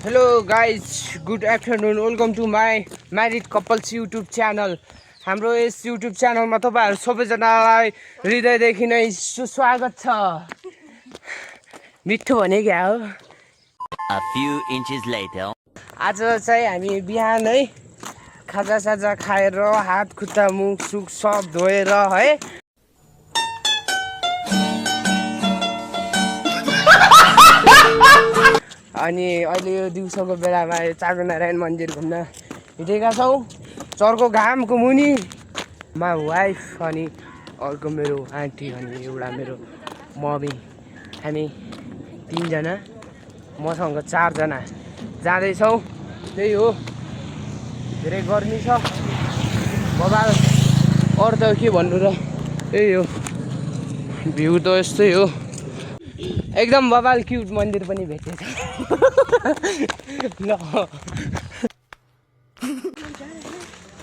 Hello guys, good afternoon. Welcome to my Married Couples YouTube channel. हाम्रो यस YouTube च्यानलमा तपाईहरु सबैजनालाई हृदयदेखि नै सुस्वागत छ। मिठो भने क्या हो? A few inches later. आज चाहिँ हामी बिहानै खाजा साजा खाएर हात खुट्टा मुख सुख सब धोएर है अनि अहिले यो दिउँसोको बेलामा चागनारायण मन्दिर घुम्न हिँडेका छौँ। चर्को घामको मुनि मा वाइफ अनि अर्को मेरो आन्टी अनि एउटा मेरो मम्मी हामी तीनजना मसँग चारजना जाँदैछौँ। त्यही हो, धेरै गर्मी छ बबाल। अरू त के भन्नु र, त्यही हो, भ्यू त यस्तै हो। एकदम बबाल क्युट मन्दिर पनि भेटेछ। ल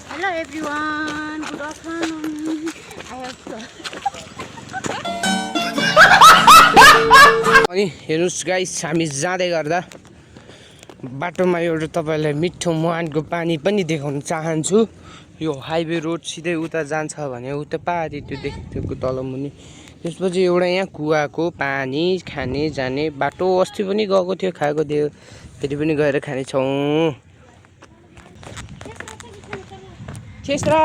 Hello everyone, good afternoon. अनि हेर्नुहोस् गाइस, हामी जाँदै गर्दा बाटोमा एउटा तपाईँलाई मिठो मुहानको पानी पनि देखाउन चाहन्छु। यो हाइवे रोड सिधै उता जान्छ भने उता पारि त्यो देखेको तल मुनि, त्यसपछि एउटा यहाँ कुवाको पानी खाने जाने बाटो अस्ति पनि गएको थियो, खाएको थियो, फेरि पनि गएर खानेछौँ। चेस्रा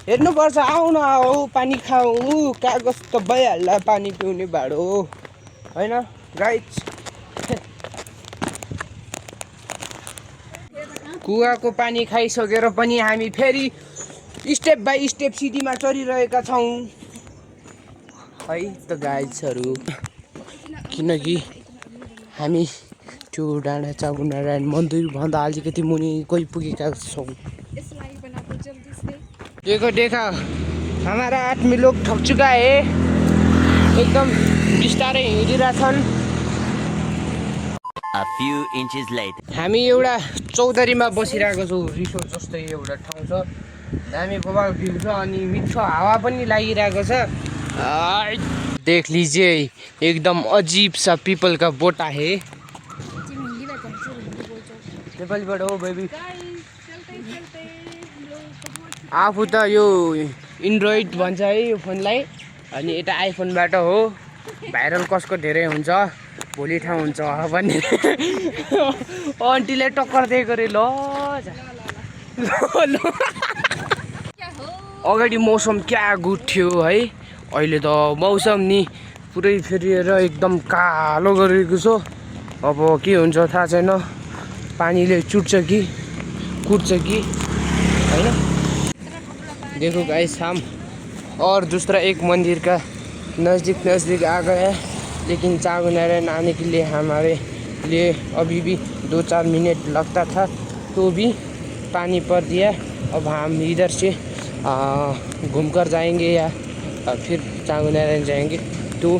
हेर्नुपर्छ, आऊ न आऊ पानी खाऊ, कागज त भइहाल्ला पानी पिउने भाडो होइन गाइस। कुवाको पानी खाइसकेर पनि हामी फेरि स्टेप बाई स्टेप सिडीमा चढिरहेका छौँ है त गाइसहरू, किनकि हामी त्यो डाँडा चागुनारायण मन्दिरभन्दा अलिकति मुनि गइपुगेका छौँ। देखो देखा हमारा आदमी लोग थक चुका है, एकदम बिस्तारै हिँडिरहेछन्। A few inches later. हामी एउटा चौधरीमा बसिरहेको छौँ, रिसोर्ट जस्तै एउटा ठाउँ छ, दामी बबाल भ्यू छ अनि मिठो हावा पनि लागिरहेको छ। देख लीजिए एकदम अजीब सा पीपल का बोट है। नेपालीबाट हो बेबी। आफू त यो एन्ड्रोइड भन्छ है यो फोनलाई, अनि यता आइफोनबाट हो। भाइरल कसको धेरै हुन्छ भोलि ठाउँ हुन्छ भन्ने आन्टीले टक्कर दिएको रे। ल अगाडि मौसम क्या गुड थियो है, अहिले त मौसम नि पुरै फेरिएर एकदम कालो गरेको छ। अब के हुन्छ थाहा छैन, पानीले चुट्छ कि कुट्छ कि होइन। देखो गाइस, हम और दूसरा एक मंदिर का नज़दीक आ गए, लेकिन चागुनारायण आने के लिए हमारे लिए अभी भी 2-4 मिनट लगता था, तो भी पानी पड़ दिया। अब हम इधर से घूमकर जाएंगे या फिर चागुनारायण जाएंगे, तो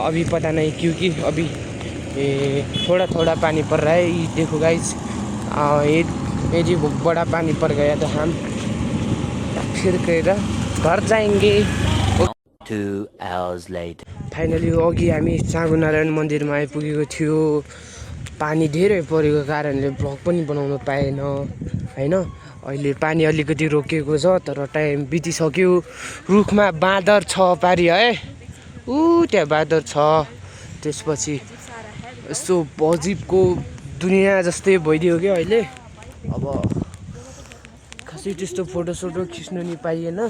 अभी पता नहीं, क्योंकि अभी थोड़ा थोड़ा पानी पड़ रहा है। ये देखो गाइस, ये जी बड़ा पानी पड़ गया, तो हम फिर गएर घर जाएंगे। 2 hours later. फाइनली अघि हामी चागुनारायण मन्दिरमा आइपुगेको थियो। पानी धेरै परेको कारणले भ्लग पनि बनाउन पाएन होइन। अहिले पानी अलिकति रोकिएको छ, तर टाइम बितिसक्यो। रुखमा बाँदर छ पारि है, त्यहाँ बाँदर छ। त्यसपछि यस्तो अजिबको दुनियाँ जस्तै भइदियो क्या अहिले। अब खासै त्यस्तो फोटोसोटो खिच्नु नि पाइएन,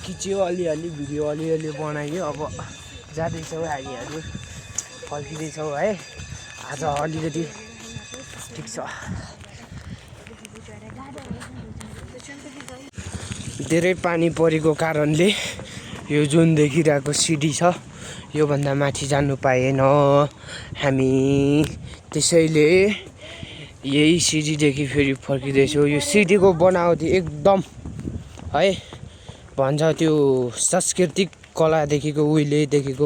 खिच्यो अलिअलि, भिडियो अलिअलि बनायो। अब जाँदैछौँ हामीहरू, फर्किँदैछौँ है। आज अलिकति ठिक छ, धेरै पानी परेको कारणले यो जुन देखिरहेको सिडी छ योभन्दा माथि जानु पाएन हामी, त्यसैले यही सिडीदेखि फेरि फर्किँदैछौँ। यो सिडीको बनावटी एकदम है भन्छ त्यो सांस्कृतिक कलादेखिको उहिलेदेखिको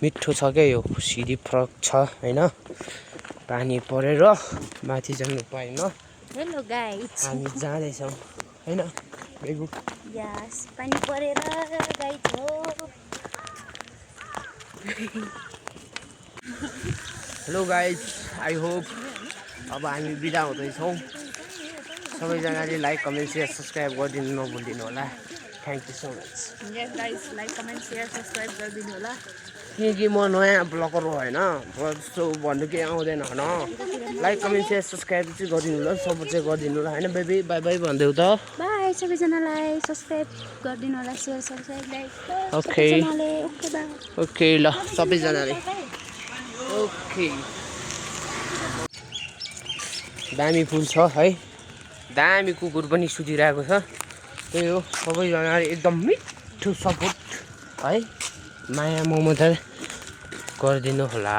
मिठो छ क्या यो सिडी, फरक छ होइन। पानी परेर माथि जानु पाएन। Hello guys. हामी जाँदैछौँ होइन बेगु। Yes, पानी परेर गाइस हो। हेलो गाइज, आई होप अब हामी बिदा हुँदैछौँ सबैजनाले लाइक कमेन्ट सेयर सब्सक्राइब गरिदिनु नभुलिदिनु होला thank you so much yes guys like comment share subscribe गरिदिनु होला किनकि म नयाँ ब्लगर हो होइन जस्तो भन्नु केही आउँदैन होइन लाइक कमेन्ट सेयर सब्सक्राइब चाहिँ गरिदिनु होला सपोर्ट चाहिँ गरिदिनु होला होइन बेबी बाई बाई भन्दै त बाई सबैजनालाई सब्सक्राइब गरिदिनु होला share subscribe like okay okay by okay ल सबैजनाले ओके दामी फुल छ है दामी कुकुर पनि सुतिरहेको छ त्यही हो सबैजनाले एकदम मिठो सपोर्ट है माया ममता गरिदिनु होला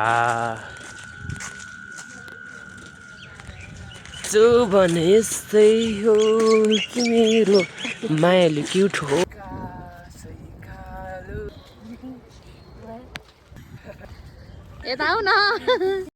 जो भने यस्तै हो कि मेरो मायाले क्युट हो यता आऊ न